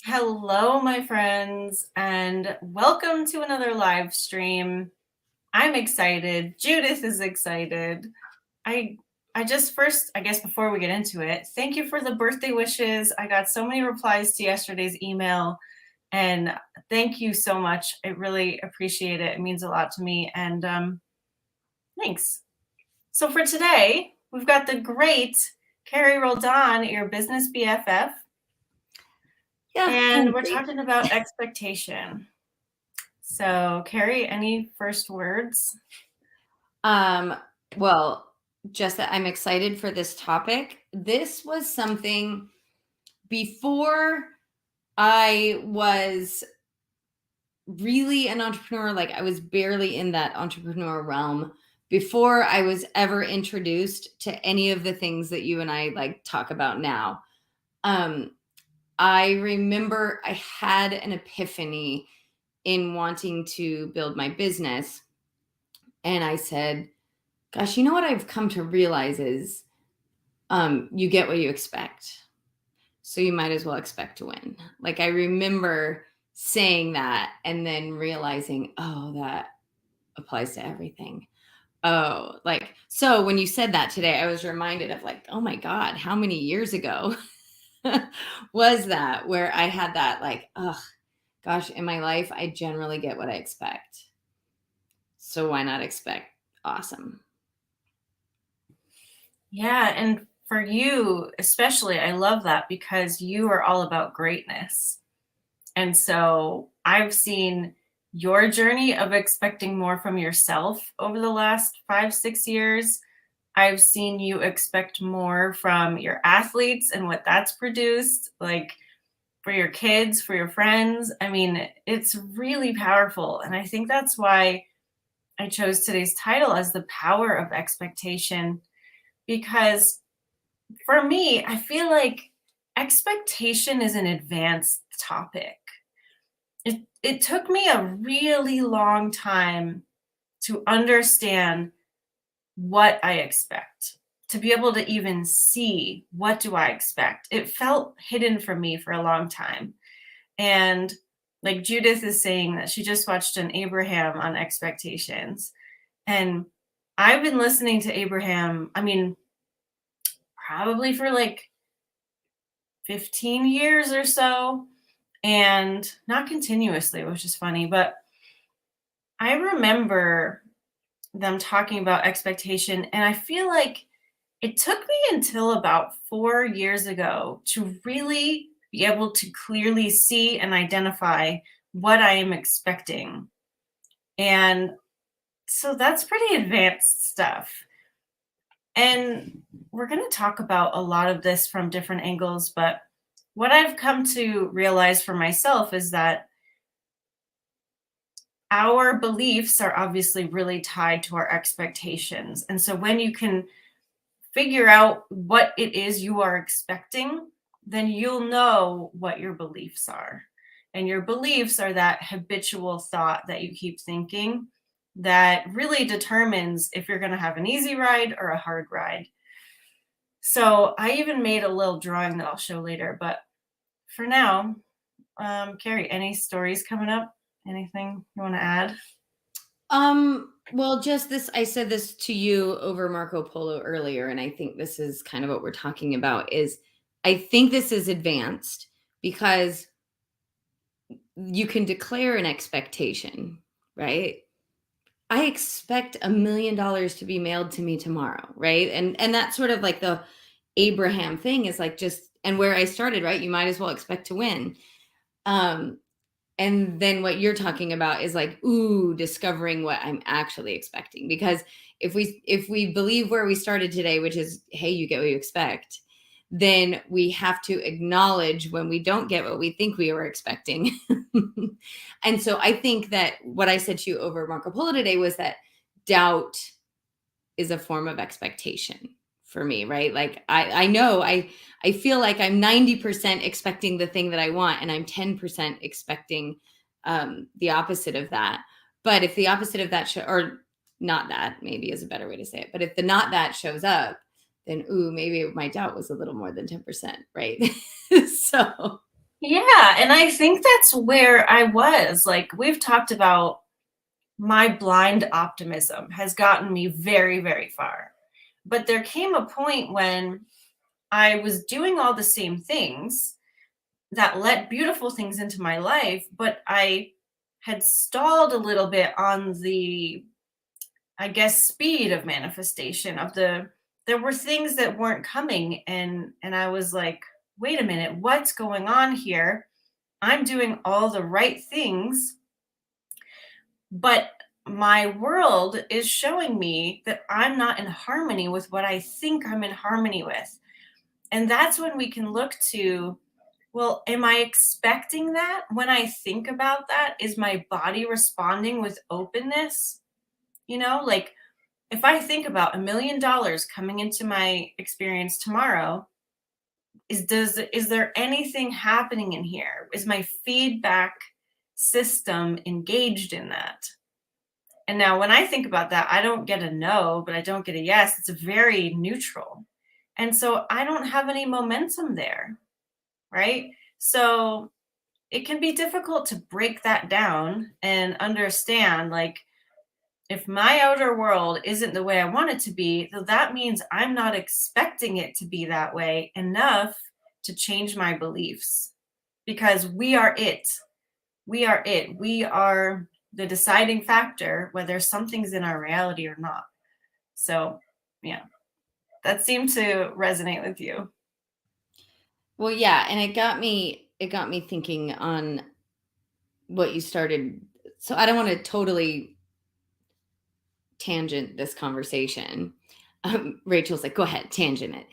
Hello, my friends, and welcome to another live stream. I'm excited. Judith is excited. I I just first, I guess before we get into it, thank you for the birthday wishes. I got so many replies to yesterday's email, and thank you so much. I really appreciate it. It means a lot to me, and thanks. So for today, we've got the great Carrie Roldan, your business BFF. Yeah, And we're Lindsay. talking about expectation. So, Carrie, any first words? Um, well, just that I'm excited for this topic. This was something before I was really an entrepreneur, like I was barely in that entrepreneur realm before I was ever introduced to any of the things that you and I like talk about now. Um, I remember I had an epiphany in wanting to build my business. And I said, gosh, you know what I've come to realize is you get what you expect. So you might as well expect to win. Like I remember saying that and then realizing, oh, that applies to everything. Oh, like, so when you said that today, I was reminded of like, oh my God, how many years ago was that where I had that like, oh gosh, in my life, I generally get what I expect. So why not expect awesome? Yeah, and for you especially, I love that because you are all about greatness. And so I've seen your journey of expecting more from yourself over the last 5, 6 years. I've seen you expect more from your athletes and what that's produced, like for your kids, for your friends. I mean, it's really powerful. And I think that's why I chose today's title as the power of expectation because for me, I feel like expectation is an advanced topic. It took me a really long time to understand what I expect, to be able to even see what do I expect. It felt hidden from me for a long time. And like Judith is saying that she just watched an Abraham on expectations. And I've been listening to Abraham, I mean, probably for like 15 years or so, and not continuously, which is funny, but I remember them talking about expectation. And I feel like it took me until about 4 years ago to really be able to clearly see and identify what I am expecting. And so that's pretty advanced stuff. And we're going to talk about a lot of this from different angles, but what I've come to realize for myself is that our beliefs are obviously really tied to our expectations. And so when you can figure out what it is you are expecting, then you'll know what your beliefs are. And your beliefs are that habitual thought that you keep thinking that really determines if you're going to have an easy ride or a hard ride. So I even made a little drawing that I'll show later. But for now, Carrie, any stories coming up? Anything you want to add? Well, just this, I said this to you over Marco Polo earlier, and I think this is kind of what we're talking about is I think this is advanced because you can declare an expectation, right? I expect $1 million to be mailed to me tomorrow, right? And that's sort of like the Abraham thing is like just and where I started, right? You might as well expect to win. Um, and then what you're talking about is like, ooh, discovering what I'm actually expecting. Because if we believe where we started today, which is, hey, you get what you expect, then we have to acknowledge when we don't get what we think we were expecting. And so I think that what I said to you over Marco Polo today was that doubt is a form of expectation for me, right? Like I know I feel like I'm 90% expecting the thing that I want and I'm 10% expecting the opposite of that. But if the opposite of that or not that maybe is a better way to say it, but if the not that shows up, then ooh, maybe my doubt was a little more than 10%, right? So Yeah, and I think that's where I was. Like, we've talked about my blind optimism has gotten me very, very far. But there came a point when I was doing all the same things that let beautiful things into my life, but I had stalled a little bit on the, I guess, speed of manifestation of there were things that weren't coming, and I was like, wait a minute, what's going on here? I'm doing all the right things, but my world is showing me that I'm not in harmony with what I think I'm in harmony with. And that's when we can look to, well, am I expecting that? When I think about that, is my body responding with openness? Like, if I think about $1 million coming into my experience tomorrow, is there anything happening in here? Is my feedback system engaged in that? And now when I think about that, I don't get a no, but I don't get a yes. It's very neutral. And so I don't have any momentum there, right? So it can be difficult to break that down and understand, like, if my outer world isn't the way I want it to be, then that means I'm not expecting it to be that way enough to change my beliefs, because we are it. We are it. We are the deciding factor whether something's in our reality or not. So, yeah, that seemed to resonate with you. Well, yeah, and it got me thinking on what you started. So I don't want to totally tangent this conversation. Rachel's like, go ahead, tangent it.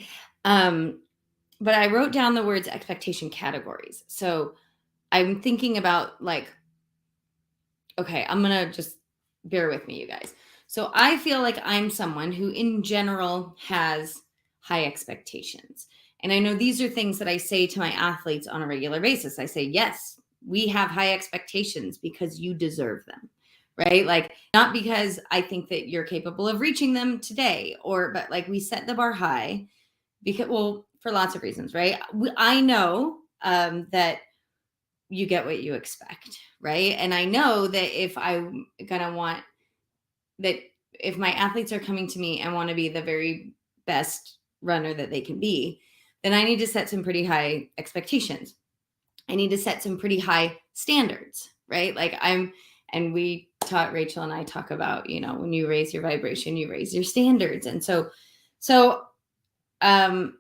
But I wrote down the words expectation categories. So I'm thinking about, like, okay, I'm going to just bear with me, you guys. So I feel like I'm someone who in general has high expectations. And I know these are things that I say to my athletes on a regular basis. I say, yes, we have high expectations because you deserve them, right? Like, not because I think that you're capable of reaching them today, but like, we set the bar high because, well, for lots of reasons, right? I know that you get what you expect, right? And I know that if I'm gonna want that, if my athletes are coming to me and want to be the very best runner that they can be, then I need to set some pretty high expectations. I need to set some pretty high standards, right? And we taught, Rachel and I talk about, when you raise your vibration, you raise your standards. And um,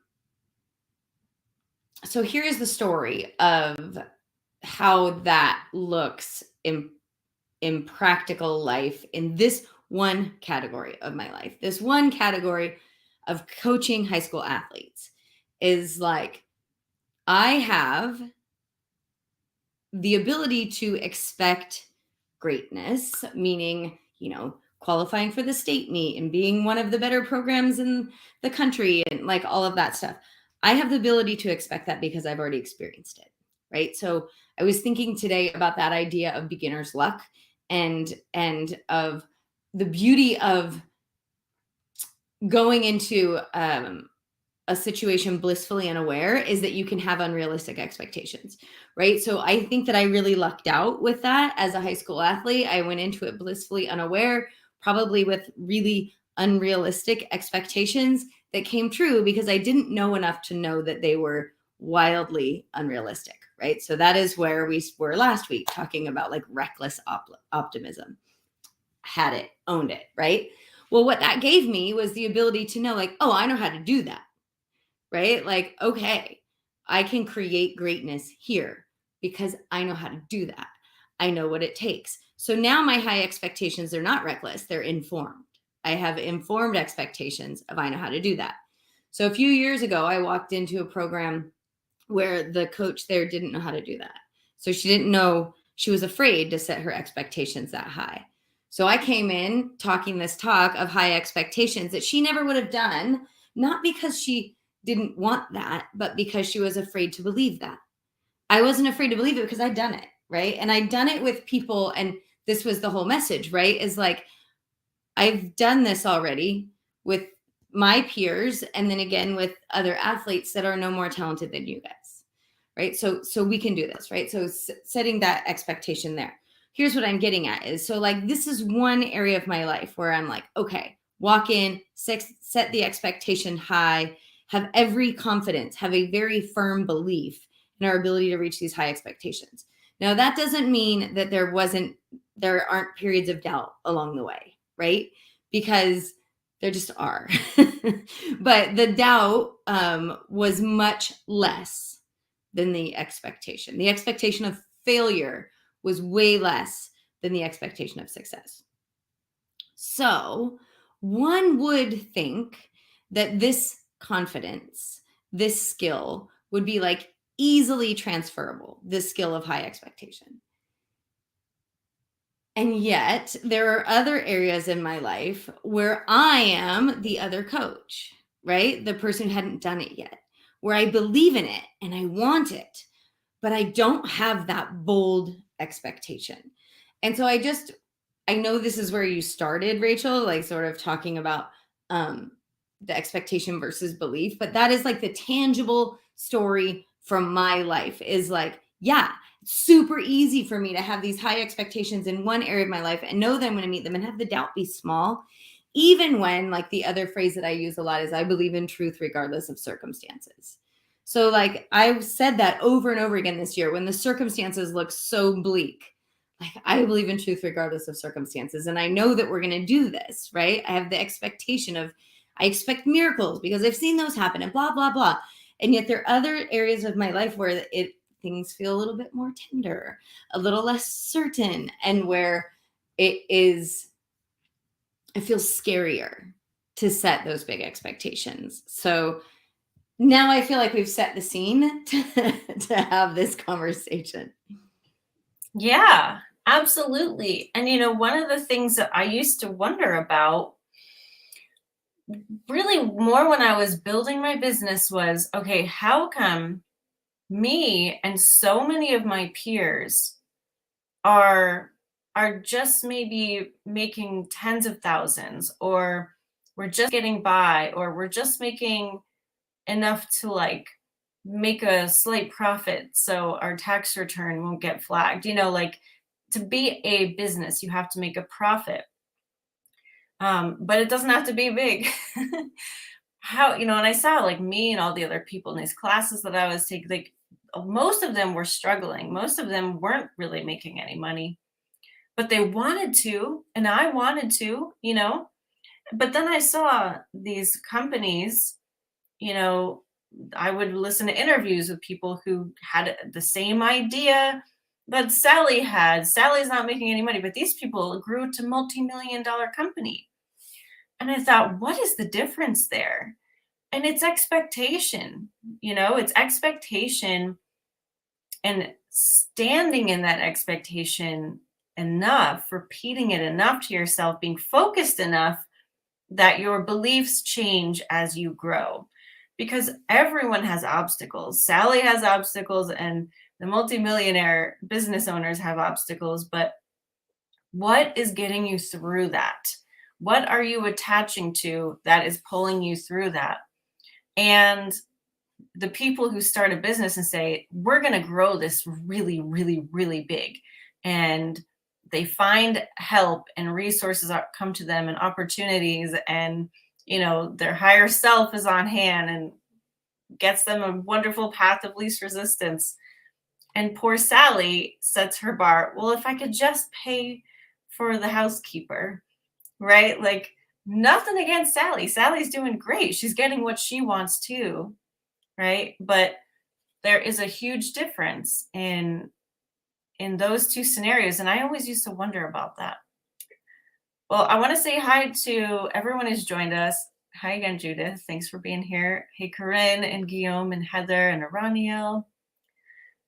so here is the story of how that looks in practical life in this one category of my life. This one category of coaching high school athletes is like, I have the ability to expect greatness, meaning, qualifying for the state meet and being one of the better programs in the country and like all of that stuff. I have the ability to expect that because I've already experienced it. Right. So I was thinking today about that idea of beginner's luck and of the beauty of going into a situation blissfully unaware is that you can have unrealistic expectations, right? So I think that I really lucked out with that as a high school athlete. I went into it blissfully unaware, probably with really unrealistic expectations that came true because I didn't know enough to know that they were wildly unrealistic, right? So that is where we were last week, talking about like reckless optimism. Had it, owned it, right? Well, what that gave me was the ability to know, like, oh, I know how to do that, right? Like, okay, I can create greatness here because I know how to do that. I know what it takes. So now my high expectations are not reckless, they're informed. I have informed expectations of I know how to do that. So a few years ago, I walked into a program where the coach there didn't know how to do that. So she didn't know, she was afraid to set her expectations that high. So I came in talking this talk of high expectations that she never would have done, not because she didn't want that, but because she was afraid to believe that. I wasn't afraid to believe it because I'd done it, right? And I'd done it with people, and this was the whole message, right? Is like, I've done this already with my peers, and then again with other athletes that are no more talented than you guys, right? So we can do this, right? So setting that expectation there. Here's what I'm getting at is, so like, this is one area of my life where I'm like, okay, walk in, set the expectation high, have every confidence, have a very firm belief in our ability to reach these high expectations. Now, that doesn't mean that there aren't periods of doubt along the way, right? Because there just are. But the doubt was much less than the expectation. The expectation of failure was way less than the expectation of success. So one would think that this confidence, this skill would be like easily transferable, this skill of high expectation. And yet there are other areas in my life where I am the other coach, right? The person who hadn't done it yet, where I believe in it and I want it, but I don't have that bold expectation. And so I know this is where you started, Rachel, like sort of talking about the expectation versus belief, but that is like the tangible story from my life is like, yeah, super easy for me to have these high expectations in one area of my life and know that I'm going to meet them and have the doubt be small, even when, like, the other phrase that I use a lot is I believe in truth regardless of circumstances. So like I've said that over and over again this year when the circumstances look so bleak, like I believe in truth regardless of circumstances. And I know that we're going to do this, right? I have the expectation of, I expect miracles because I've seen those happen and blah, blah, blah. And yet there are other areas of my life where things feel a little bit more tender, a little less certain, and where it feels scarier to set those big expectations. So now I feel like we've set the scene to have this conversation. Yeah, absolutely. And one of the things that I used to wonder about really more when I was building my business was, okay, how come me and so many of my peers are just maybe making tens of thousands, or we're just getting by, or we're just making enough to like make a slight profit so our tax return won't get flagged. Like, to be a business you have to make a profit, but it doesn't have to be big. And I saw like me and all the other people in these classes that I was taking, like most of them were struggling, most of them weren't really making any money, but they wanted to, and I wanted to, but then I saw these companies, I would listen to interviews with people who had the same idea that Sally had. Sally's not making any money, but these people grew to multi-million-dollar company. And I thought, what is the difference there? And it's expectation, it's expectation, and standing in that expectation enough, repeating it enough to yourself, being focused enough that your beliefs change as you grow. Because everyone has obstacles. Sally has obstacles, and the multimillionaire business owners have obstacles. But what is getting you through that? What are you attaching to that is pulling you through that? And the people who start a business and say, we're going to grow this really, really, really big, and they find help and resources come to them and opportunities, and their higher self is on hand and gets them a wonderful path of least resistance. And poor Sally sets her bar, well, if I could just pay for the housekeeper, right? Like, nothing against Sally. Sally's doing great. She's getting what she wants too, right? But there is a huge difference in those two scenarios. And I always used to wonder about that. Well, I want to say hi to everyone who's joined us. Hi again, Judith. Thanks for being here. Hey, Corinne and Guillaume and Heather and Araniel.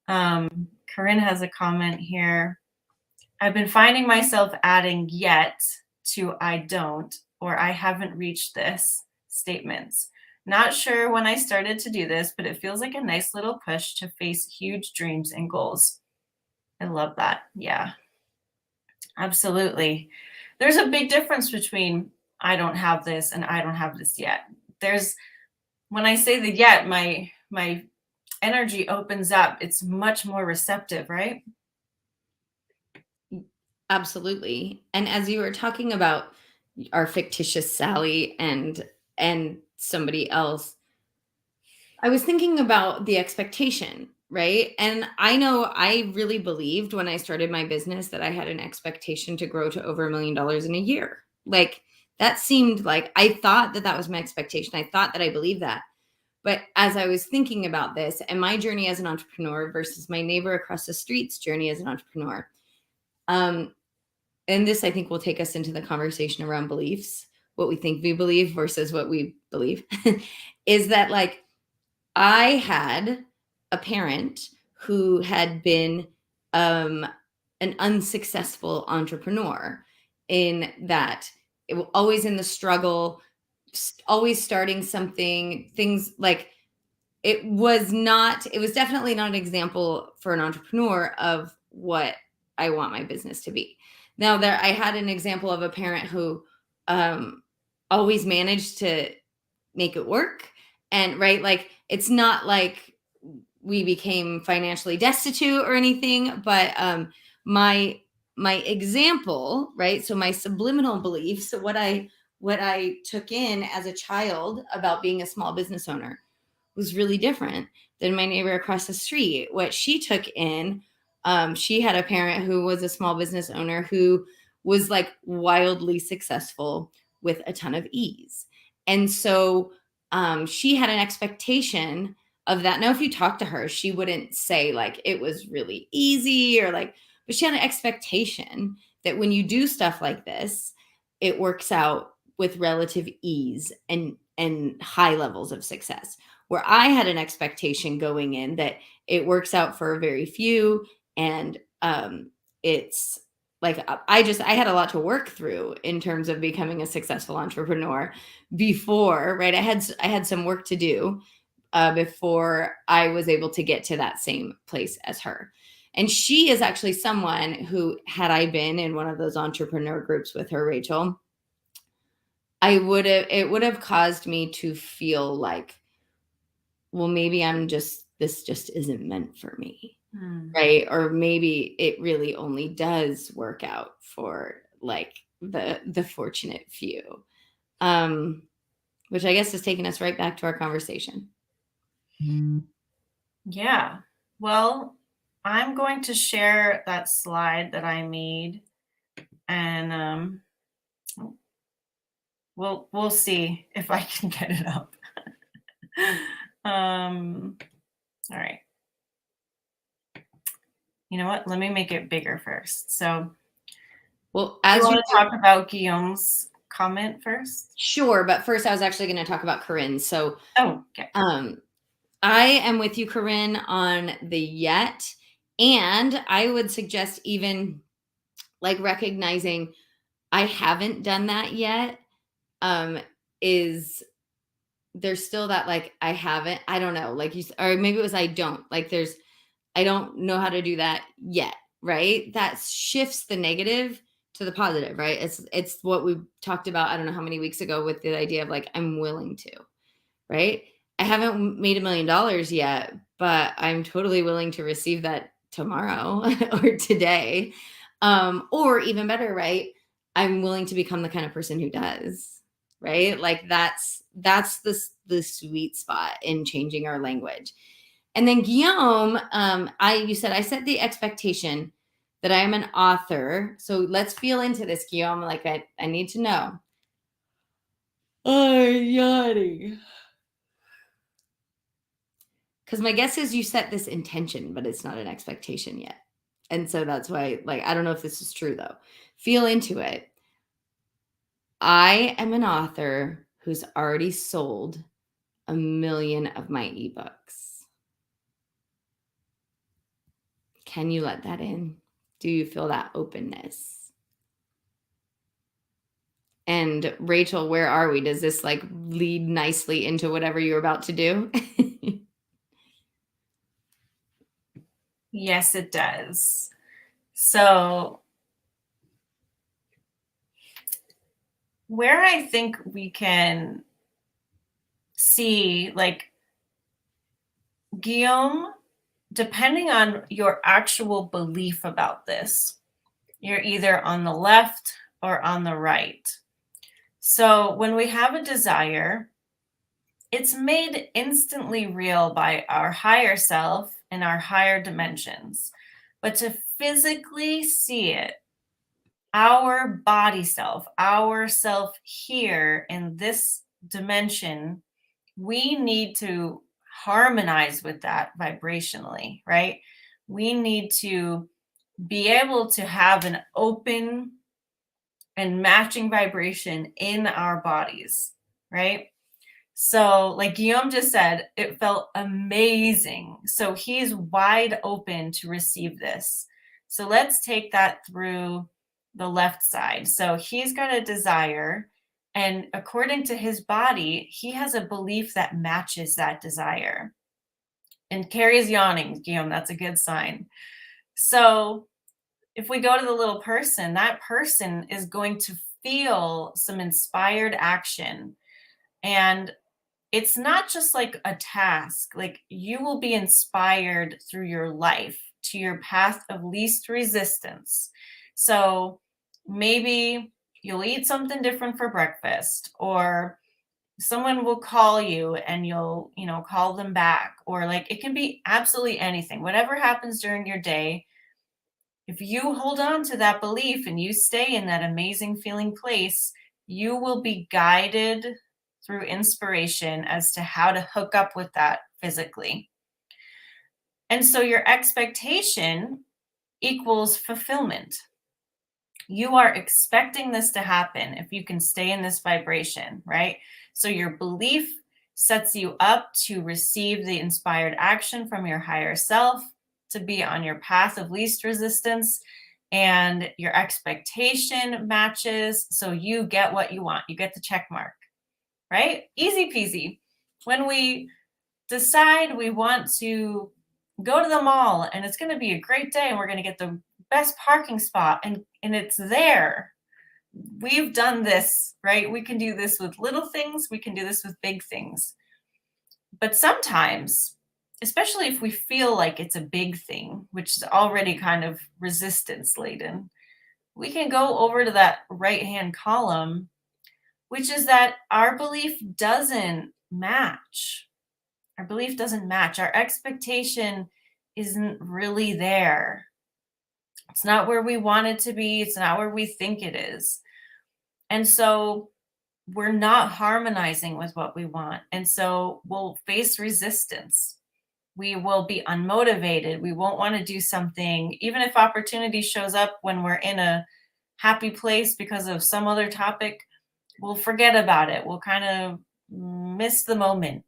Corinne has a comment here. I've been finding myself adding yet to I don't, or I haven't reached this statements. Not sure when I started to do this, but it feels like a nice little push to face huge dreams and goals. I love that. Yeah, absolutely. There's a big difference between I don't have this and I don't have this yet. When I say the yet, my energy opens up, it's much more receptive, right? Absolutely. And as you were talking about our fictitious Sally and somebody else, I was thinking about the expectation, right? And I know I really believed when I started my business that I had an expectation to grow to over $1 million in a year. Like that seemed like I thought that that was my expectation. I thought that I believed that. But as I was thinking about this and my journey as an entrepreneur versus my neighbor across the street's journey as an entrepreneur, um, and this I think will take us into the conversation around beliefs, what we think we believe versus what we believe, is that like I had a parent who had been an unsuccessful entrepreneur in that always in the struggle, always starting something, things like it was definitely not an example for an entrepreneur of what I want my business to be. Now there I had an example of a parent who um always managed to make it work. And right, like it's not like we became financially destitute or anything, but my my example, right? So my subliminal beliefs, so what I took in as a child about being a small business owner was really different than my neighbor across the street. What she took in, she had a parent who was a small business owner who was like wildly successful with a ton of ease. And so she had an expectation of that. Now, if you talk to her, she wouldn't say like it was really easy or like, but she had an expectation that when you do stuff like this, it works out with relative ease and high levels of success, where I had an expectation going in that it works out for a very few. And it's like I had a lot to work through in terms of becoming a successful entrepreneur before, right? I had some work to do before I was able to get to that same place as her. And she is actually someone who, had I been in one of those entrepreneur groups with her, Rachel, it would have caused me to feel like, well, maybe this just isn't meant for me. Right. Or maybe it really only does work out for like the fortunate few. Um, which I guess is taking us right back to our conversation. Yeah. Well, I'm going to share that slide that I made, and we'll see if I can get it up. All right. You know what? Let me make it bigger first. So, Well, do you as you want to talk about Guillaume's comment first? sure, but first I was actually going to talk about Corinne. So, Oh, okay. I am with you, Corinne, on the yet, and I would suggest even like recognizing I haven't done that yet. Is there's still that like I haven't, I don't know, like or maybe it was I don't know how to do that yet, right? That shifts the negative to the positive, right? It's what we talked about, I don't know how many weeks ago, with the idea of like I'm willing to, right? I haven't made $1 million yet, but I'm totally willing to receive that tomorrow or today. Or even better, right? I'm willing to become the kind of person who does, right? Like that's the sweet spot in changing our language. And then Guillaume, you said I set the expectation that I am an author. So let's feel into this, Guillaume. Like I need to know. Oh, yawning. Because my guess is you set this intention, but it's not an expectation yet. And so that's why, like, I don't know if this is true though. Feel into it. I am an author who's already sold 1 million of my ebooks. Can you let that in? Do you feel that openness? And Rachel, where are we? Does this like lead nicely into whatever you're about to do? Yes, it does. So, where I think we can see like Guillaume, depending on your actual belief about this, you're either on the left or on the right. So when we have a desire, it's made instantly real by our higher self and our higher dimensions. But to physically see it, our body self, our self here in this dimension, we need to harmonize with that vibrationally, right? We need to be able to have an open and matching vibration in our bodies, right? So, like Guillaume just said, it felt amazing. So, he's wide open to receive this. So, let's take that through the left side. So, he's got a desire, and according to his body, he has a belief that matches that desire. And Carrie's yawning, Guillaume, that's a good sign. So, if we go to the little person, that person is going to feel some inspired action. And it's not just like a task, like you will be inspired through your life to your path of least resistance. So maybe you'll eat something different for breakfast, or someone will call you and you'll, call them back, or like it can be absolutely anything. Whatever happens during your day, if you hold on to that belief and you stay in that amazing feeling place, you will be guided through inspiration as to how to hook up with that physically. And so your expectation equals fulfillment. You are expecting this to happen if you can stay in this vibration, right? So your belief sets you up to receive the inspired action from your higher self, to be on your path of least resistance, and your expectation matches. So you get what you want. You get the check mark, right? Easy peasy. When we decide we want to go to the mall and it's going to be a great day and we're going to get the best parking spot and it's there. We've done this, right? We can do this with little things. We can do this with big things. But sometimes, especially if we feel like it's a big thing, which is already kind of resistance laden, we can go over to that right-hand column, which is that our belief doesn't match. Our belief doesn't match. Our expectation isn't really there. It's not where we want it to be. It's not where we think it is. And so we're not harmonizing with what we want. And so we'll face resistance. We will be unmotivated. We won't want to do something, even if opportunity shows up when we're in a happy place because of some other topic, we'll forget about it. We'll kind of miss the moment.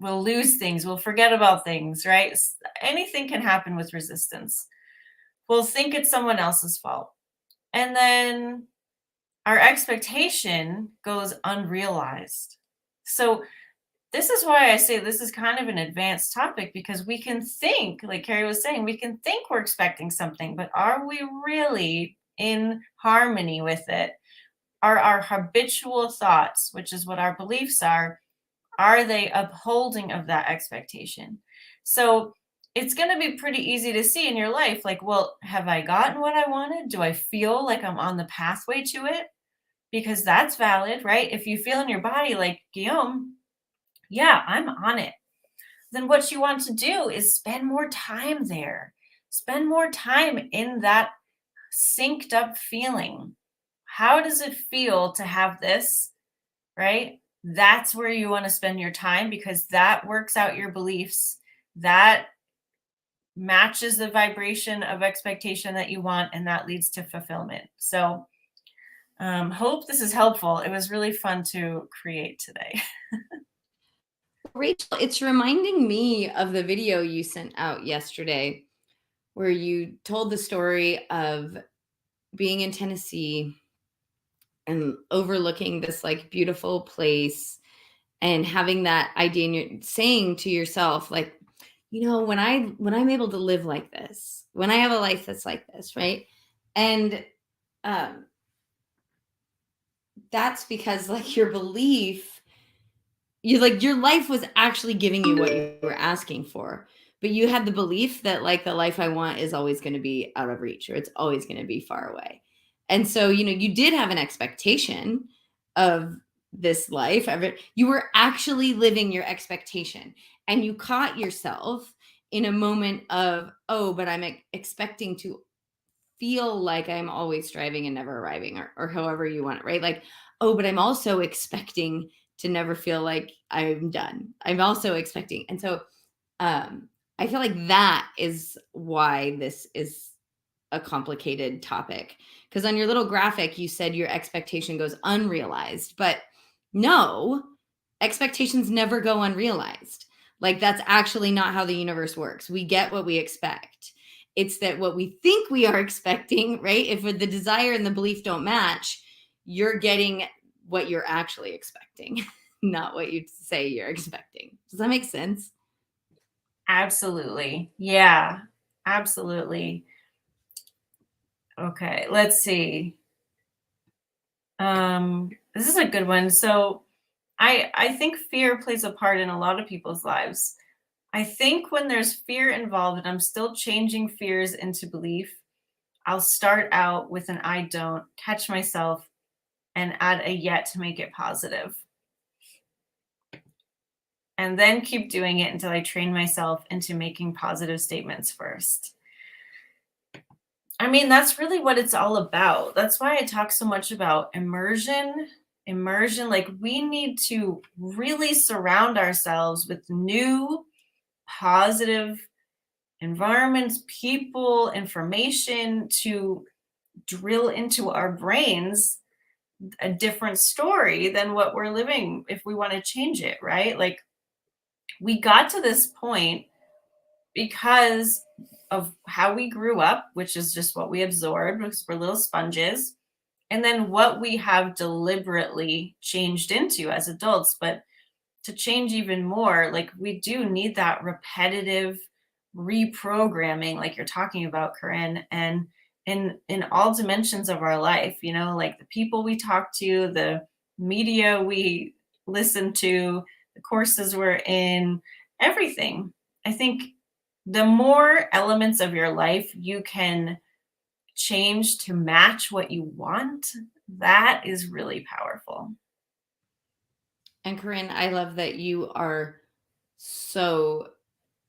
We'll lose things. We'll forget about things, right? Anything can happen with resistance. We'll think it's someone else's fault. And then our expectation goes unrealized. So this is why I say this is kind of an advanced topic, because we can think, like Carrie was saying, we can think we're expecting something, but are we really in harmony with it? Are our habitual thoughts, which is what our beliefs are they upholding of that expectation? So it's going to be pretty easy to see in your life, like, well, have I gotten what I wanted? Do I feel like I'm on the pathway to it? Because that's valid, right? If you feel in your body like, Guillaume, yeah, I'm on it, then what you want to do is spend more time there. Spend more time in that synced up feeling. How does it feel to have this, right? That's where you want to spend your time, because that works out your beliefs. That matches the vibration of expectation that you want, and that leads to fulfillment. So hope this is helpful. It was really fun to create today. Rachel, it's reminding me of the video you sent out yesterday where you told the story of being in Tennessee and overlooking this like beautiful place and having that idea, and you're saying to yourself, like, when I'm able to live like this, when I have a life that's like this, right? And that's because like your belief your life was actually giving you what you were asking for, but you had the belief that like the life I want is always going to be out of reach, or it's always going to be far away. And so, you did have an expectation of this life. You were actually living your expectation, and you caught yourself in a moment of, oh, but I'm expecting to feel like I'm always striving and never arriving, or however you want it, right? Like, oh, but I'm also expecting to never feel like I'm done. I'm also expecting. And so I feel like that is why this is a complicated topic. Because on your little graphic, you said your expectation goes unrealized, but no, expectations never go unrealized. Like, that's actually not how the universe works. We get what we expect. It's that what we think we are expecting, right? If the desire and the belief don't match, you're getting what you're actually expecting, not what you say you're expecting. Does that make sense? Absolutely. Yeah, absolutely. Okay, let's see. This is a good one. So I think fear plays a part in a lot of people's lives. I think when there's fear involved and I'm still changing fears into belief, I'll start out with an I don't, catch myself, and add a yet to make it positive. And then keep doing it until I train myself into making positive statements first. I mean, that's really what it's all about. That's why I talk so much about immersion. Immersion, like we need to really surround ourselves with new, positive environments, people, information to drill into our brains a different story than what we're living if we want to change it, right? Like we got to this point because of how we grew up, which is just what we absorbed because we're little sponges, and then what we have deliberately changed into as adults. But to change even more, like we do need that repetitive reprogramming, like you're talking about, Corinne, and in all dimensions of our life, like the people we talk to, the media we listen to, the courses we're in, everything. I think the more elements of your life you can change to match what you want, that is really powerful. And Corinne, I love that you are so,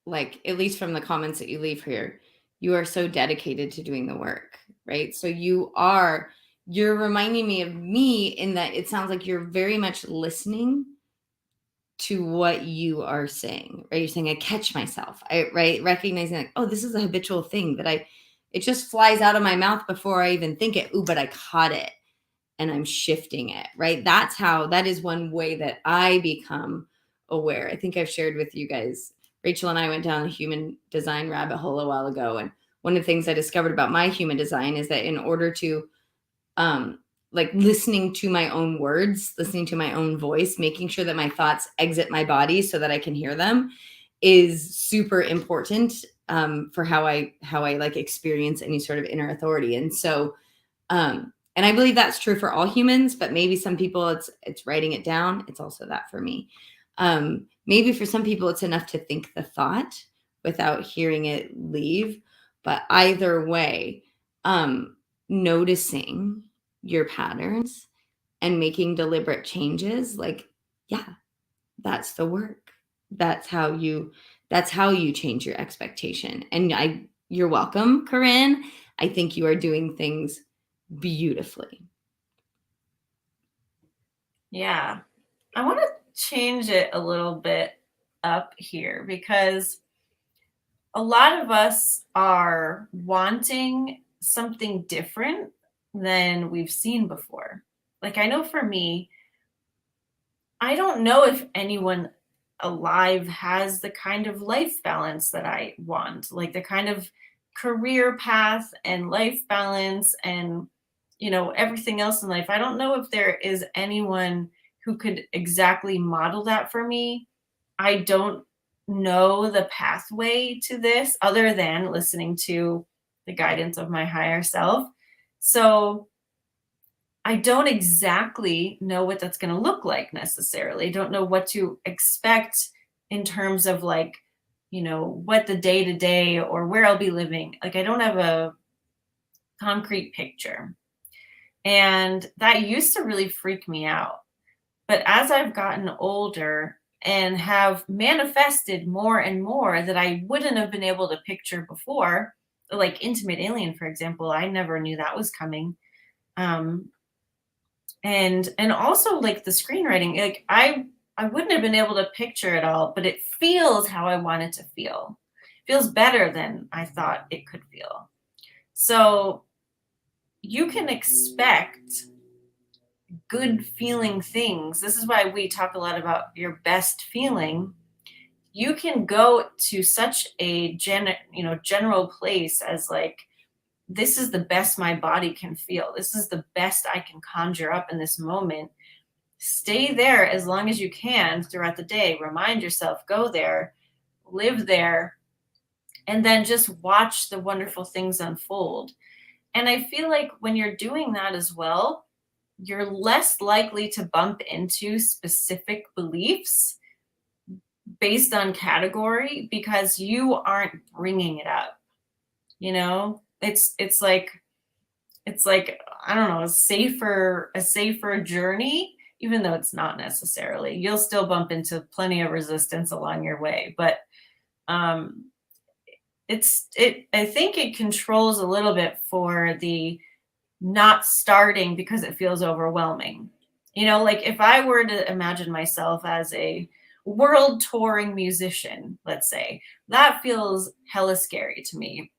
like, at least from the comments that you leave here, you are so dedicated to doing the work, right? So you're reminding me of me in that it sounds like you're very much listening to what you are saying, right? You're saying, I catch myself, right? Recognizing like, oh, this is a habitual thing that it just flies out of my mouth before I even think it. Ooh, but I caught it and I'm shifting it, right? That is one way that I become aware. I think I've shared with you guys, Rachel and I went down the human design rabbit hole a while ago. And one of the things I discovered about my human design is that in order to, like listening to my own words, listening to my own voice, making sure that my thoughts exit my body so that I can hear them is super important for how I like experience any sort of inner authority. And so, and I believe that's true for all humans, but maybe some people it's writing it down. It's also that for me. Maybe for some people it's enough to think the thought without hearing it leave. But either way, noticing your patterns and making deliberate changes, like, yeah, that's the work. That's how you change your expectation. And you're welcome, Corinne. I think you are doing things beautifully. Yeah. I want to change it a little bit up here because a lot of us are wanting something different than we've seen before. Like, I know for me, I don't know if anyone alive has the kind of life balance that I want, like the kind of career path and life balance and, everything else in life. I don't know if there is anyone who could exactly model that for me. I don't know the pathway to this other than listening to the guidance of my higher self. So I don't exactly know what that's going to look like necessarily. I don't know what to expect in terms of like, what the day to day or where I'll be living. Like, I don't have a concrete picture. And that used to really freak me out. But as I've gotten older and have manifested more and more that I wouldn't have been able to picture before, like Intimate Alien, for example, I never knew that was coming. Um, and also like the screenwriting, like I wouldn't have been able to picture it all, but it feels how I want it to feel. It feels better than I thought it could feel. So you can expect good feeling things. This is why we talk a lot about your best feeling. You can go to such a general place as like, this is the best my body can feel. This is the best I can conjure up in this moment. Stay there as long as you can throughout the day. Remind yourself, go there, live there, and then just watch the wonderful things unfold. And I feel like when you're doing that as well, you're less likely to bump into specific beliefs based on category because you aren't bringing it up. It's like I don't know, a safer journey, even though it's not necessarily. You'll still bump into plenty of resistance along your way, but um I think it controls a little bit for the not starting because it feels overwhelming. Like if I were to imagine myself as a world touring musician, let's say, that feels hella scary to me.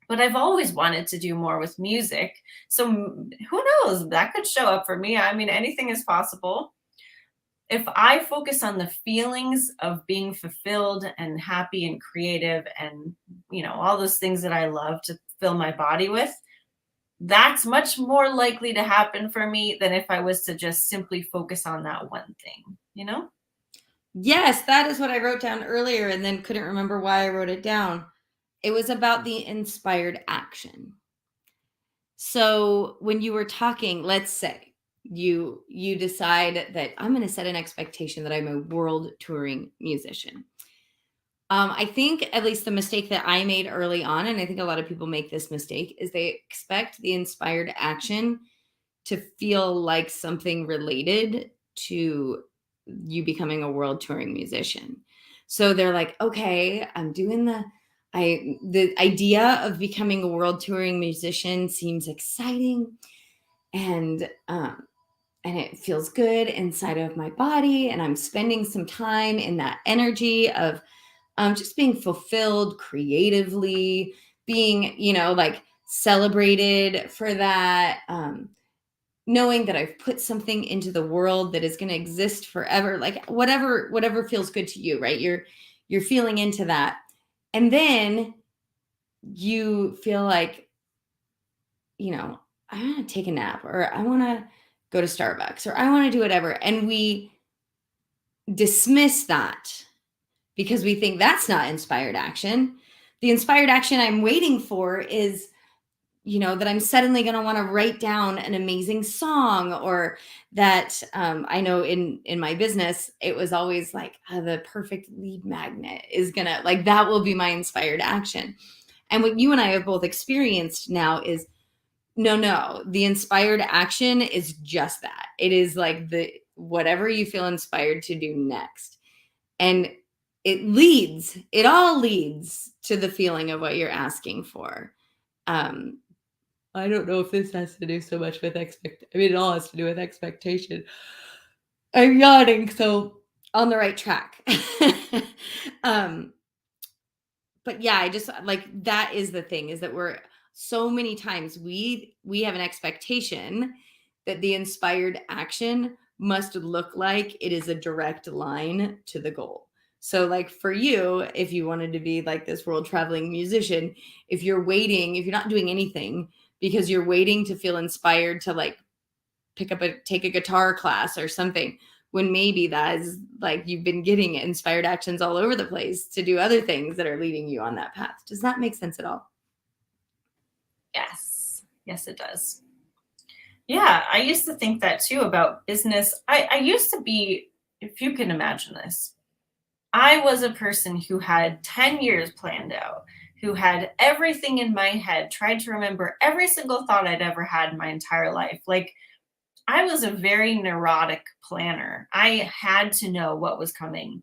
But I've always wanted to do more with music. So who knows? That could show up for me. I mean, anything is possible. If I focus on the feelings of being fulfilled and happy and creative and, all those things that I love to fill my body with, that's much more likely to happen for me than if I was to just simply focus on that one thing. Yes, that is what I wrote down earlier and then couldn't remember why I wrote it down. It was about the inspired action. So when you were talking, let's say you decide that I'm going to set an expectation that I'm a world touring musician. I think at least the mistake that I made early on, and I think a lot of people make this mistake, is they expect the inspired action to feel like something related to you becoming a world touring musician. So they're like, okay, I'm doing the idea of becoming a world touring musician seems exciting and it feels good inside of my body. And I'm spending some time in that energy of just being fulfilled creatively, being, like celebrated for that. Knowing that I've put something into the world that is going to exist forever, like whatever feels good to you, right? You're feeling into that. And then you feel like, I want to take a nap or I want to go to Starbucks or I want to do whatever. And we dismiss that because we think that's not inspired action. The inspired action I'm waiting for is that I'm suddenly going to want to write down an amazing song, or that I know in my business, it was always like the perfect lead magnet is going to, like, that will be my inspired action. And what you and I have both experienced now is no, the inspired action is just that. It is like whatever you feel inspired to do next. And it all leads to the feeling of what you're asking for. I don't know if this has to do so much with it all has to do with expectation. I'm yawning, so on the right track. But yeah, I just like, that is the thing, is that we're so many times we have an expectation that the inspired action must look like it is a direct line to the goal. So like for you, if you wanted to be like this world traveling musician, if you're not doing anything because you're waiting to feel inspired to like take a guitar class or something, when maybe that is like you've been getting inspired actions all over the place to do other things that are leading you on that path. Does that make sense at all? Yes, it does. Yeah, I used to think that too about business. I used to be, if you can imagine this, I was a person who had 10 years planned out, who had everything in my head, tried to remember every single thought I'd ever had in my entire life. Like, I was a very neurotic planner. I had to know what was coming.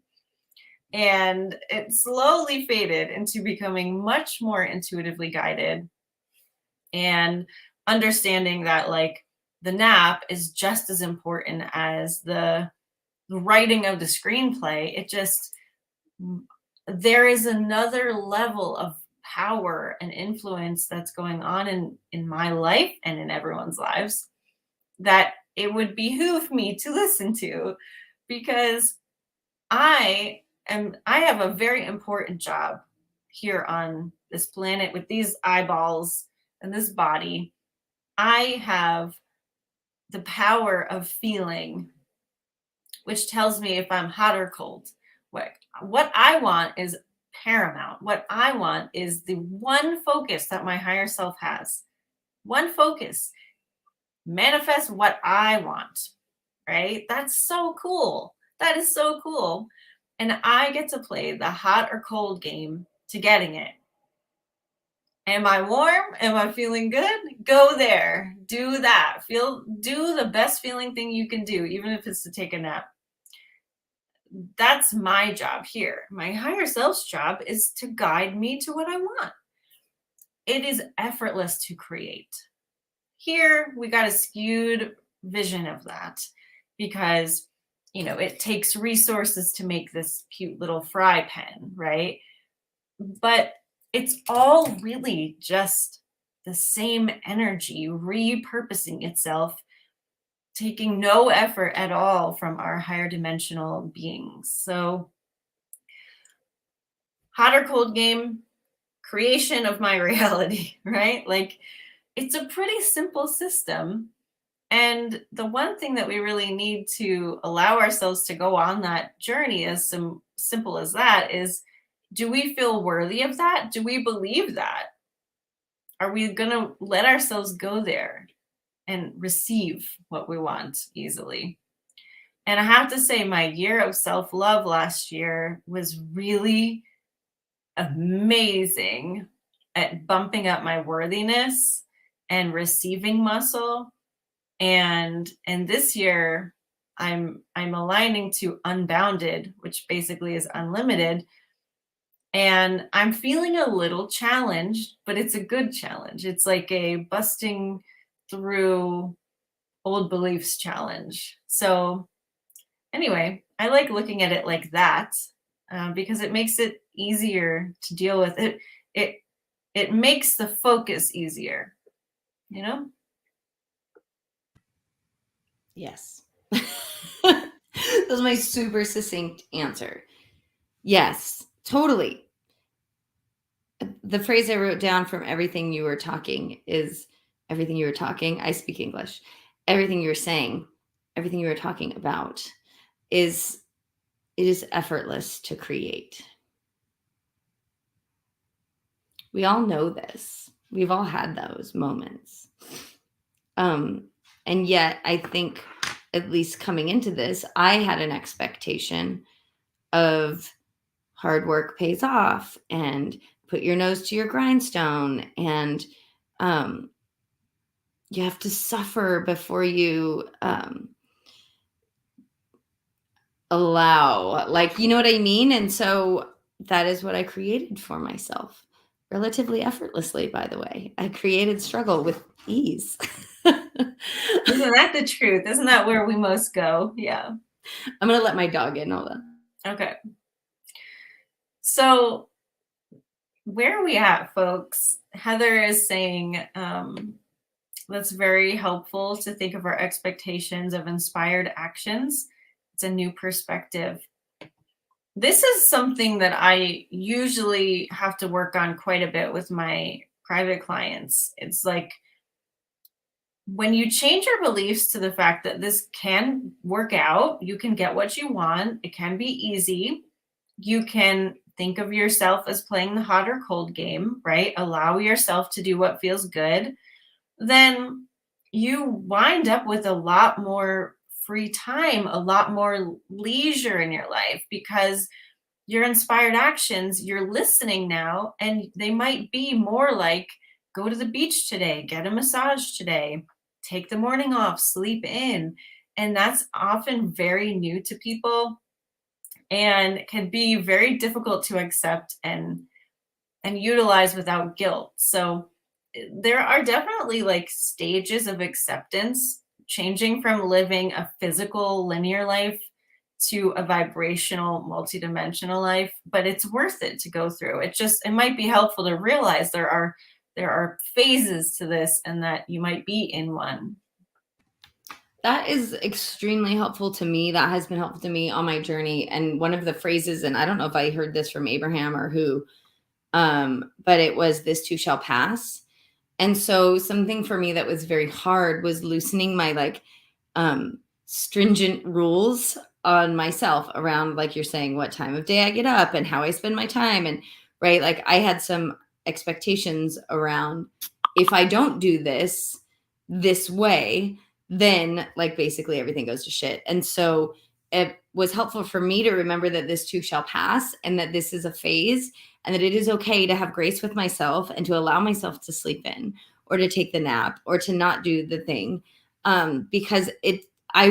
And it slowly faded into becoming much more intuitively guided and understanding that, like, the nap is just as important as the writing of the screenplay. It just, there is another level of power and influence that's going on in my life and in everyone's lives that it would behoove me to listen to, because I have a very important job here on this planet with these eyeballs and this body. I have the power of feeling, which tells me if I'm hot or cold. What I want is paramount. What I want is the one focus that my higher self has. One focus. Manifest what I want, right? That's so cool. That is so cool. And I get to play the hot or cold game to getting it. Am I warm? Am I feeling good? Go there. Do that. Do the best feeling thing you can do, even if it's to take a nap. That's my job here. My higher self's job is to guide me to what I want. It is effortless to create. Here, we got a skewed vision of that because, it takes resources to make this cute little fry pan, right? But it's all really just the same energy repurposing itself, taking no effort at all from our higher dimensional beings. So, hot or cold game, creation of my reality, right? Like, it's a pretty simple system. And the one thing that we really need to allow ourselves to go on that journey, as simple as that, is, do we feel worthy of that? Do we believe that? Are we going to let ourselves go there and receive what we want easily? And I have to say, my year of self love last year was really amazing at bumping up my worthiness and receiving muscle. And this year, I'm aligning to unbounded, which basically is unlimited. And I'm feeling a little challenged, but it's a good challenge. It's like a busting through old beliefs challenge. So anyway, I like looking at it like that, because it makes it easier to deal with. It makes the focus easier, you know? Yes. That was my super succinct answer. Yes, totally. The phrase I wrote down from everything you were talking is everything you were talking. I speak English. Everything you're saying, everything you were talking about is, it is effortless to create. We all know this. We've all had those moments. And yet I think, at least coming into this, I had an expectation of hard work pays off and put your nose to your grindstone, and you have to suffer before you allow, like, you know what I mean? And so that is what I created for myself, relatively effortlessly, by the way. I created struggle with ease. Isn't that the truth? Isn't that where we most go? Yeah. I'm going to let my dog in. Hold on. Okay. So where are we at, folks? Heather is saying, that's very helpful to think of our expectations of inspired actions. It's a new perspective. This is something that I usually have to work on quite a bit with my private clients. It's like, when you change your beliefs to the fact that this can work out, you can get what you want, it can be easy, you can think of yourself as playing the hot or cold game, right? Allow yourself to do what feels good. Then you wind up with a lot more free time, a lot more leisure in your life because your inspired actions, you're listening now, and they might be more like go to the beach today, get a massage today, take the morning off, sleep in. And that's often very new to people and can be very difficult to accept and utilize without guilt. So there are definitely like stages of acceptance, changing from living a physical linear life to a vibrational multidimensional life, but it's worth it to go through. It might be helpful to realize there are phases to this and that you might be in one. That is extremely helpful to me. That has been helpful to me on my journey. And one of the phrases, and I don't know if I heard this from Abraham or who, but it was, this too shall pass. And so something for me that was very hard was loosening my like stringent rules on myself around, like you're saying, what time of day I get up and how I spend my time. And right, like I had some expectations around, if I don't do this way, then like basically everything goes to shit. And so it was helpful for me to remember that this too shall pass and that this is a phase and that it is okay to have grace with myself and to allow myself to sleep in or to take the nap or to not do the thing. Because I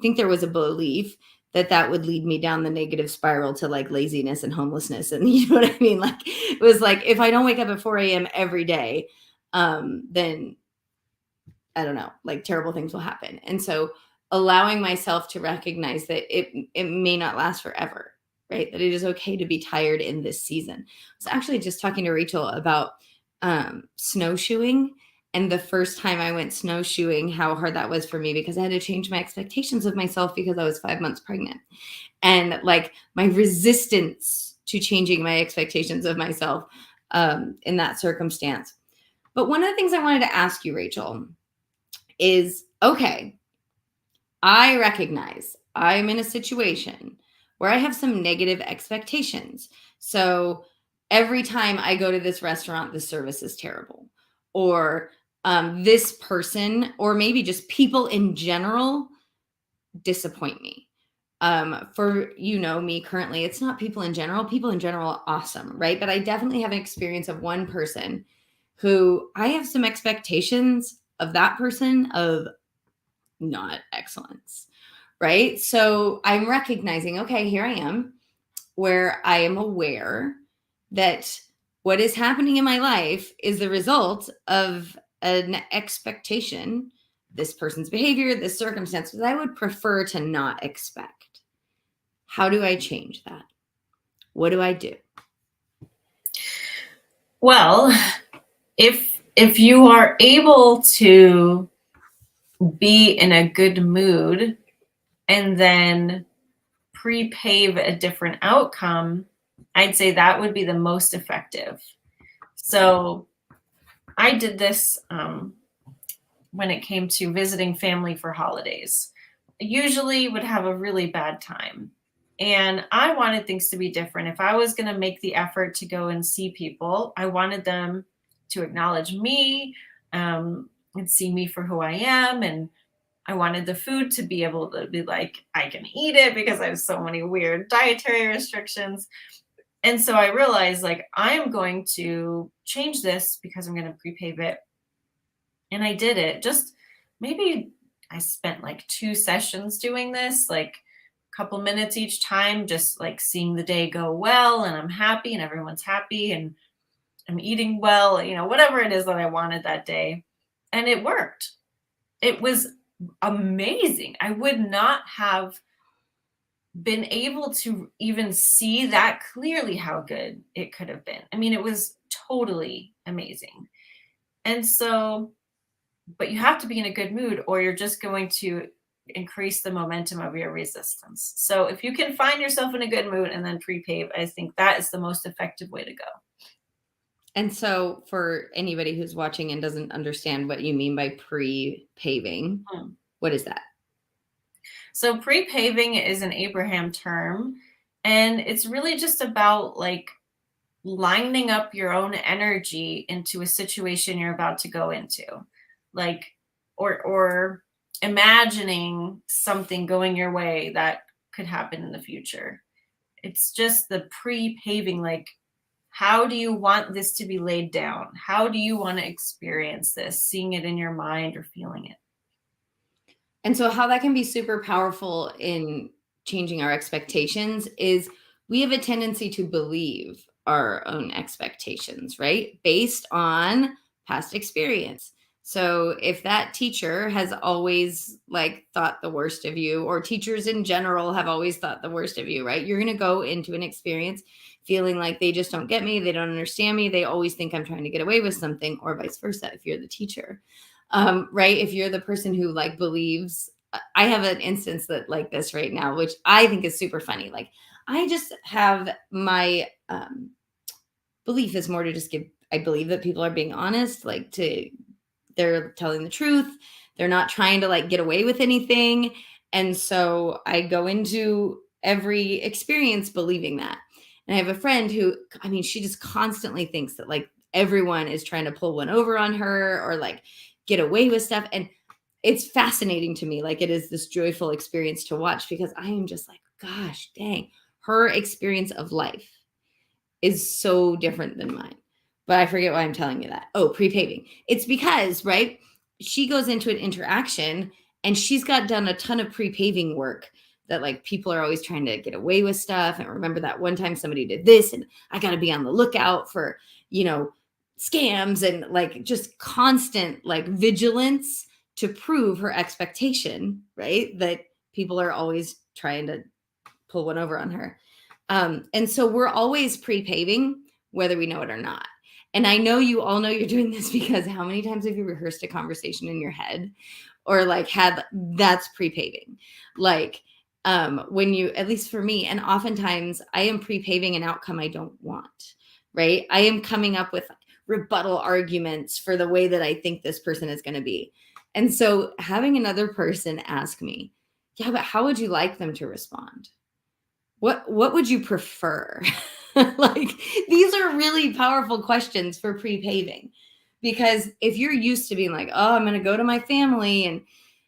think there was a belief that that would lead me down the negative spiral to like laziness and homelessness. And you know what I mean? Like it was like, if I don't wake up at 4 a.m. every day, then I don't know, like terrible things will happen. And so allowing myself to recognize that it may not last forever, right? That it is okay to be tired in this season. I was actually just talking to Rachel about snowshoeing. And the first time I went snowshoeing, how hard that was for me because I had to change my expectations of myself because I was 5 months pregnant. And like my resistance to changing my expectations of myself in that circumstance. But one of the things I wanted to ask you, Rachel, is, okay, I recognize I'm in a situation where I have some negative expectations. So every time I go to this restaurant, the service is terrible. Or this person, or maybe just people in general, disappoint me. For me currently, it's not people in general. People in general are awesome, right? But I definitely have an experience of one person who I have some expectations of that person of not excellence, right? So I'm recognizing, okay, here I am, where I am aware that what is happening in my life is the result of an expectation, this person's behavior, this circumstance that I would prefer to not expect. How do I change that? What do I do? Well, if you are able to be in a good mood and then pre-pave a different outcome, I'd say that would be the most effective. So I did this when it came to visiting family for holidays. I usually would have a really bad time. And I wanted things to be different. If I was going to make the effort to go and see people, I wanted them to acknowledge me and see me for who I am. And I wanted the food to be able to be like, I can eat it because I have so many weird dietary restrictions. And so I realized like, I am going to change this because I'm going to pre-pave it. And I did it. Just maybe I spent like 2 sessions doing this, like a couple minutes each time, just like seeing the day go well. And I'm happy and everyone's happy and I'm eating well, whatever it is that I wanted that day. And it worked. It was amazing. I would not have been able to even see that clearly how good it could have been. I mean, it was totally amazing. And so, but you have to be in a good mood or you're just going to increase the momentum of your resistance. So if you can find yourself in a good mood and then pre-pave, I think that is the most effective way to go. And so for anybody who's watching and doesn't understand what you mean by pre-paving, what is that? So pre-paving is an Abraham term, and it's really just about like lining up your own energy into a situation you're about to go into. Like or imagining something going your way that could happen in the future. It's just the pre-paving, like, how do you want this to be laid down? How do you want to experience this, seeing it in your mind or feeling it? And so how that can be super powerful in changing our expectations is we have a tendency to believe our own expectations, right? Based on past experience. So if that teacher has always like thought the worst of you, or teachers in general have always thought the worst of you, right? You're going to go into an experience feeling like they just don't get me, they don't understand me, they always think I'm trying to get away with something, or vice versa if you're the teacher. Right? If you're the person who like believes, I have an instance that like this right now, which I think is super funny. Like, I just have my belief is more to just give. I believe that people are being honest, like they're telling the truth. They're not trying to like get away with anything. And so I go into every experience believing that. And I have a friend who, I mean, she just constantly thinks that like everyone is trying to pull one over on her or like get away with stuff. And it's fascinating to me. Like, it is this joyful experience to watch because I am just like, gosh, dang, her experience of life is so different than mine. But I forget why I'm telling you that. Oh, pre-paving. It's because, right, she goes into an interaction and she's got done a ton of pre-paving work that like people are always trying to get away with stuff. And remember that one time somebody did this and I got to be on the lookout for, scams and like just constant like vigilance to prove her expectation, right? That people are always trying to pull one over on her. And so we're always pre-paving, whether we know it or not. And I know you all know you're doing this because how many times have you rehearsed a conversation in your head or like had that's pre-paving? Like when you, at least for me, and oftentimes I am pre-paving an outcome I don't want, right? I am coming up with rebuttal arguments for the way that I think this person is going to be. And so having another person ask me, yeah, but how would you like them to respond? What would you prefer? Like, these are really powerful questions for pre-paving. Because if you're used to being like, oh, I'm going to go to my family and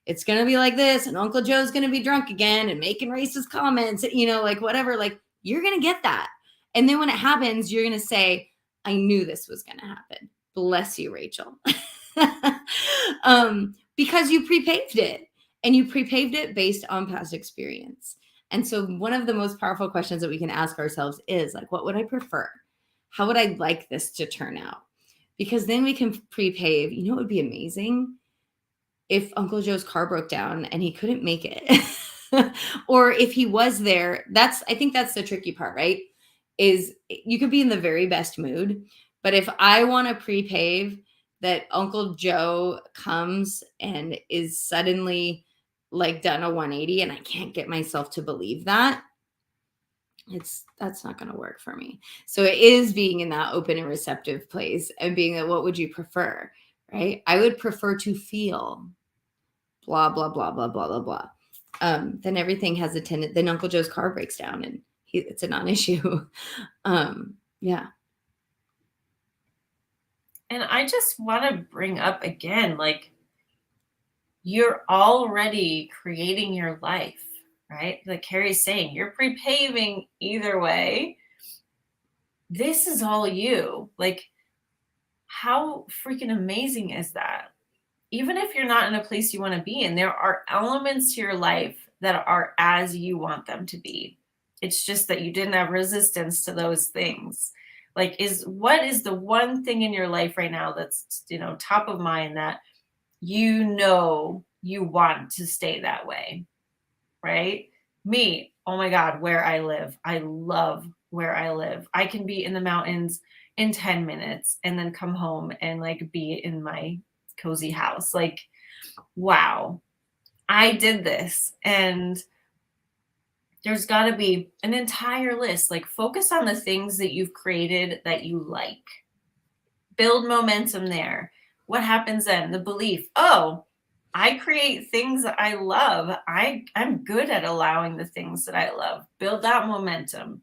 it's going to be like this, and Uncle Joe's going to be drunk again and making racist comments, like whatever, like you're going to get that. And then when it happens, you're going to say, I knew this was going to happen. Bless you, Rachel. Because you pre-paved it, and you pre-paved it based on past experience. And so one of the most powerful questions that we can ask ourselves is like, what would I prefer? How would I like this to turn out? Because then we can pre-pave. You know, it would be amazing if Uncle Joe's car broke down and he couldn't make it. Or if he was there, I think that's the tricky part, right? Is you could be in the very best mood, but if I want to pre-pave that Uncle Joe comes and is suddenly like done a 180 and I can't get myself to believe that, that's not going to work for me. So it is being in that open and receptive place and being like, what would you prefer? Right? I would prefer to feel blah, blah, blah, blah, blah, blah, blah. Then everything has a tendency, then Uncle Joe's car breaks down and it's a non-issue. Yeah. And I just want to bring up again, like, you're already creating your life, right? Like Carrie's saying, you're pre-paving either way. This is all you. Like, how freaking amazing is that? Even if you're not in a place you want to be in, there are elements to your life that are as you want them to be. It's just that you didn't have resistance to those things. Like, what is the one thing in your life right now that's, top of mind that you want to stay that way, right? Me, oh my God, where I live. I love where I live. I can be in the mountains in 10 minutes and then come home and like be in my cozy house. Like, wow, I did this. And there's got to be an entire list. Like, focus on the things that you've created that you like. Build momentum there. What happens then? The belief, oh, I create things that I love. I'm good at allowing the things that I love. Build that momentum.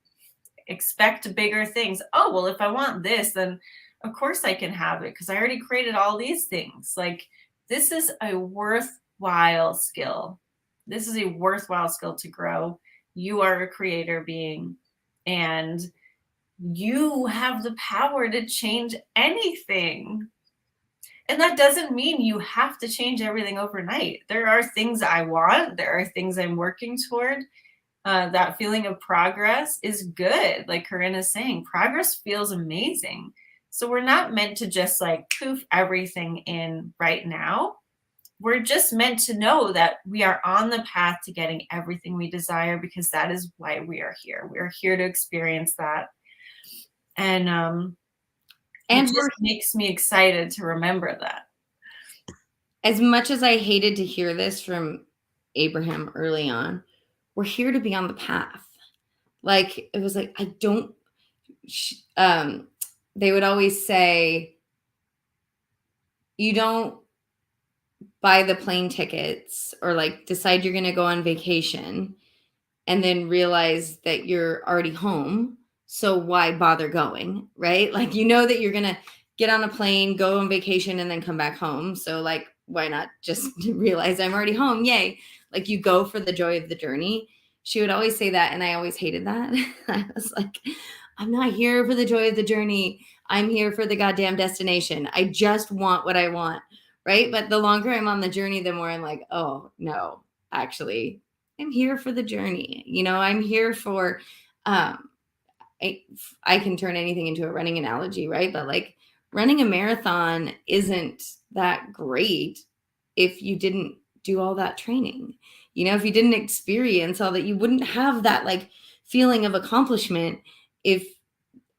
Expect bigger things. Oh, well, if I want this, then of course I can have it because I already created all these things. Like, This is a worthwhile skill. This is a worthwhile skill to grow. You are a creator being, and you have the power to change anything. And that doesn't mean you have to change everything overnight. There are things I want, there are things I'm working toward. That feeling of progress is good. Like Corinne's saying, progress feels amazing. So we're not meant to just like poof everything in right now. We're just meant to know that we are on the path to getting everything we desire, because that is why we are here. We are here to experience that. And it just makes me excited to remember that. As much as I hated to hear this from Abraham early on, we're here to be on the path. Like, it was like, I don't, they would always say, you don't buy the plane tickets or like decide you're going to go on vacation and then realize that you're already home. So why bother going, right? Like, you know that you're going to get on a plane, go on vacation, and then come back home. So like, why not just realize I'm already home? Yay. Like, you go for the joy of the journey. She would always say that. And I always hated that. I was like, I'm not here for the joy of the journey. I'm here for the goddamn destination. I just want what I want. Right. But the longer I'm on the journey, the more I'm like, oh no, actually, I'm here for the journey. You know, I'm here for, I can turn anything into a running analogy, right? But like, running a marathon isn't that great if you didn't do all that training. You know, if you didn't experience all that, you wouldn't have that like feeling of accomplishment if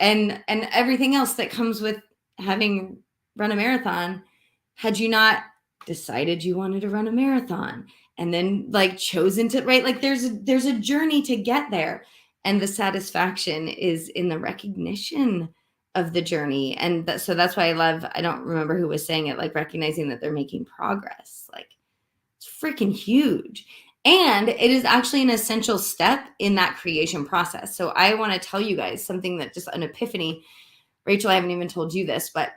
and everything else that comes with having run a marathon, had you not decided you wanted to run a marathon and then like chosen to, right? Like, there's a journey to get there, and the satisfaction is in the recognition of the journey. And so that's why I don't remember who was saying it, like recognizing that they're making progress. Like, it's freaking huge. And it is actually an essential step in that creation process. So I want to tell you guys something that just an epiphany. Rachel, I haven't even told you this, but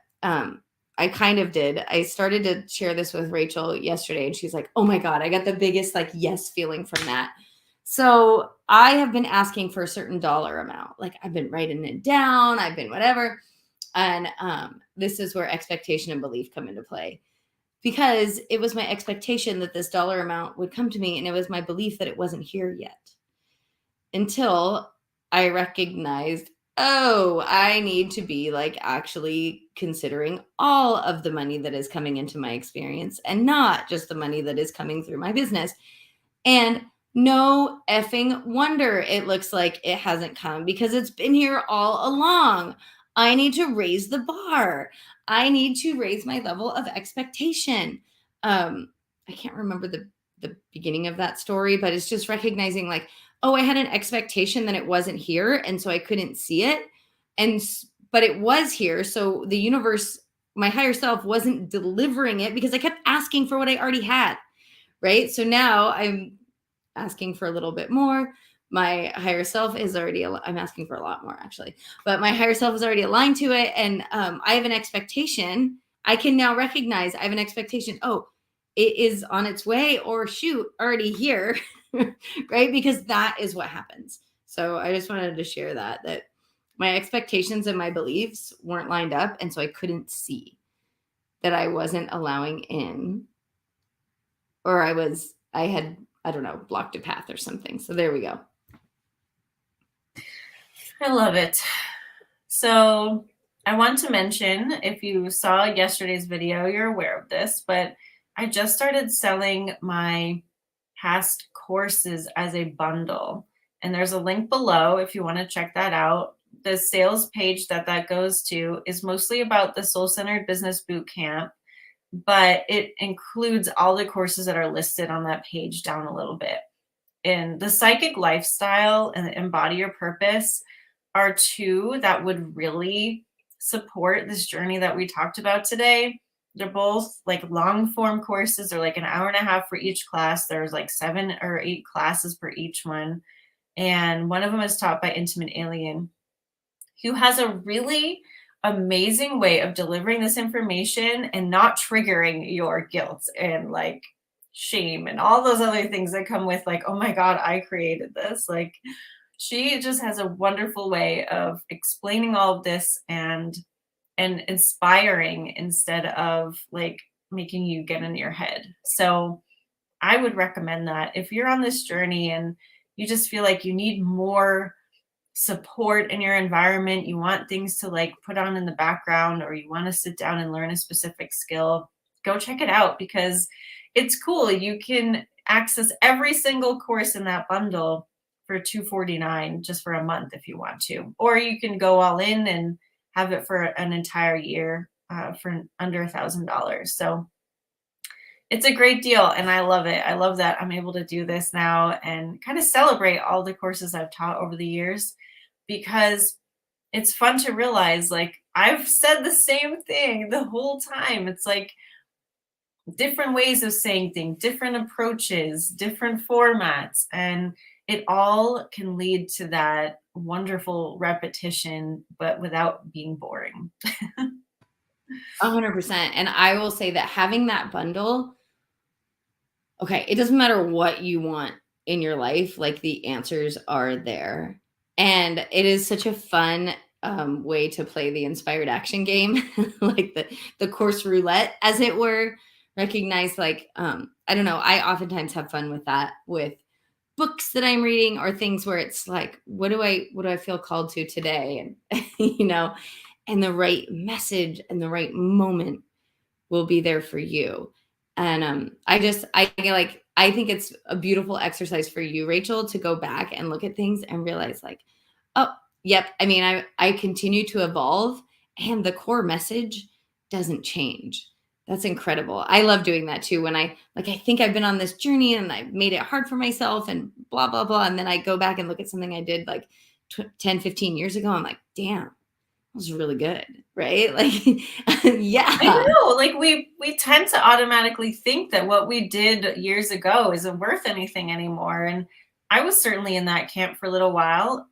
I kind of did. I started to share this with Rachel yesterday, and she's like, oh my God, I got the biggest like yes feeling from that. So I have been asking for a certain dollar amount. Like, I've been writing it down, I've been whatever. And this is where expectation and belief come into play, because it was my expectation that this dollar amount would come to me, and it was my belief that it wasn't here yet, until I recognized, oh, I need to be like actually considering all of the money that is coming into my experience and not just the money that is coming through my business. And no effing wonder it looks like it hasn't come, because it's been here all along. I need to raise the bar. I need to raise my level of expectation. I can't remember the beginning of that story, but it's just recognizing like, oh, I had an expectation that it wasn't here, and so I couldn't see it. But it was here. So the universe, my higher self, wasn't delivering it because I kept asking for what I already had. Right. So now I'm asking for a little bit more. My higher self is already, I'm asking for a lot more actually, but my higher self is already aligned to it. And I have an expectation. I can now recognize I have an expectation. Oh, it is on its way, or shoot, already here. Right. Because that is what happens. So I just wanted to share that my expectations and my beliefs weren't lined up. And so I couldn't see that I wasn't allowing in, or I had, I don't know, blocked a path or something. So there we go. I love it. So I want to mention, if you saw yesterday's video, you're aware of this, but I just started selling my past courses as a bundle. And there's a link below if you want to check that out. The sales page that goes to is mostly about the Soul-Centered Business Bootcamp, but it includes all the courses that are listed on that page down a little bit. And the Psychic Lifestyle and Embody Your Purpose are two that would really support this journey that we talked about today. They're both like long form courses. They're like an hour and a half for each class. There's like 7 or 8 classes per each one. And one of them is taught by Intimate Alien, who has a really amazing way of delivering this information and not triggering your guilt and like shame and all those other things that come with like, oh my God, I created this. Like, she just has a wonderful way of explaining all of this and inspiring instead of like making you get in your head. So I would recommend that if you're on this journey and you just feel like you need more support in your environment, you want things to like put on in the background, or you want to sit down and learn a specific skill, go check it out because it's cool. You can access every single course in that bundle for $249 just for a month if you want to, or you can go all in and have it for an entire year for under $1,000. So it's a great deal and I love it. I love that I'm able to do this now and kind of celebrate all the courses I've taught over the years because it's fun to realize like I've said the same thing the whole time. It's like different ways of saying things, different approaches, different formats, and it all can lead to that wonderful repetition, but without being boring. 100%. And I will say that having that bundle, okay, it doesn't matter what you want in your life, like the answers are there. And it is such a fun way to play the inspired action game, like the course roulette, as it were. Recognize like, I don't know, I oftentimes have fun with that, with books that I'm reading or things where it's like, what do I feel called to today? And, and the right message and the right moment will be there for you. And I think it's a beautiful exercise for you, Rachel, to go back and look at things and realize like, oh, yep. I mean, I continue to evolve and the core message doesn't change. That's incredible. I love doing that too. When I think I've been on this journey and I've made it hard for myself and blah, blah, blah. And then I go back and look at something I did like 10, 15 years ago. I'm like, damn, was really good, right? Like, yeah. I know, like we tend to automatically think that what we did years ago isn't worth anything anymore. And I was certainly in that camp for a little while.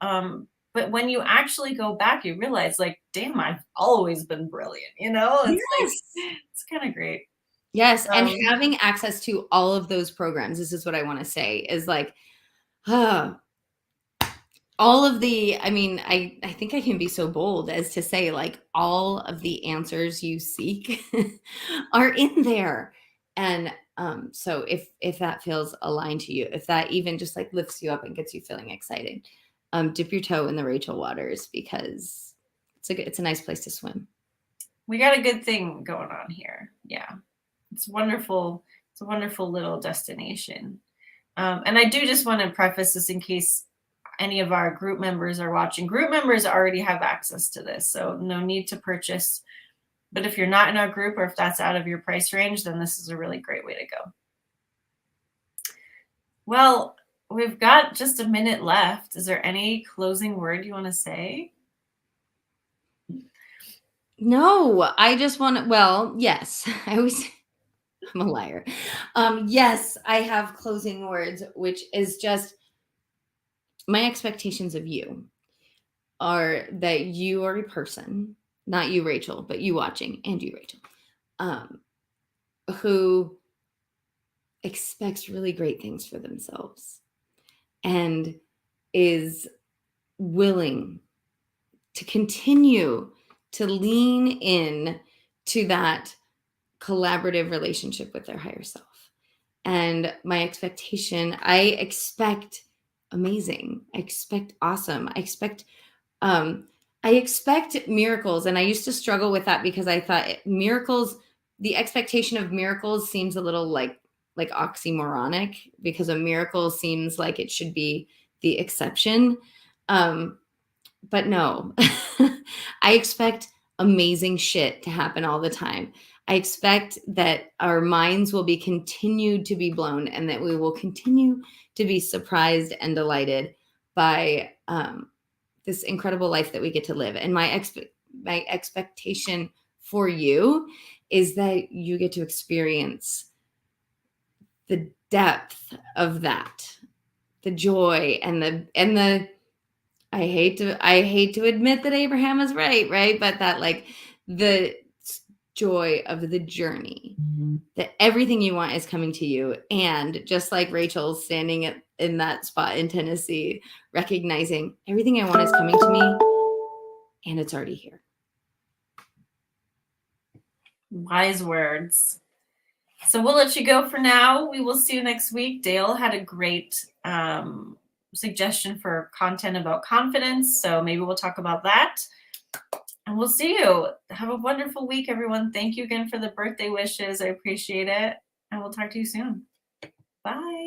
But when you actually go back, you realize like, damn, I've always been brilliant, It's like, Yes. it's kind of great. Yes. And having access to all of those programs, this is what I want to say, is like, all of the, I mean, I think I can be so bold as to say like all of the answers you seek are in there. And so if that feels aligned to you, if that even just like lifts you up and gets you feeling excited, dip your toe in the Rachel waters because it's a nice place to swim. We got a good thing going on here. Yeah. It's wonderful. It's a wonderful little destination. And I do just want to preface this in case any of our group members are watching. Group members already have access to this, so no need to purchase. But if you're not in our group or if that's out of your price range, then this is a really great way to go. Well, we've got just a minute left. Is there any closing word you want to say? No, I just want to, well, yes, I'm a liar. Yes, I have closing words, which is just my expectations of you are that you are a person, not you, Rachel, but you watching and you, Rachel, who expects really great things for themselves and is willing to continue to lean in to that collaborative relationship with their higher self. And my expectation, I expect amazing. I expect awesome. I expect miracles. And I used to struggle with that because I thought miracles, the expectation of miracles seems a little like oxymoronic because a miracle seems like it should be the exception. But no, I expect amazing shit to happen all the time. I expect that our minds will be continued to be blown and that we will continue to be surprised and delighted by this incredible life that we get to live. And my expectation for you is that you get to experience the depth of that, the joy and the I hate to admit that Abraham is right? But that like the joy of the journey, that everything you want is coming to you. And just like Rachel standing in that spot in Tennessee, recognizing everything I want is coming to me and it's already here. Wise words. So we'll let you go for now. We will see you next week. Dale had a great suggestion for content about confidence. So maybe we'll talk about that. And we'll see you. Have a wonderful week, everyone. Thank you again for the birthday wishes. I appreciate it. And we'll talk to you soon. Bye.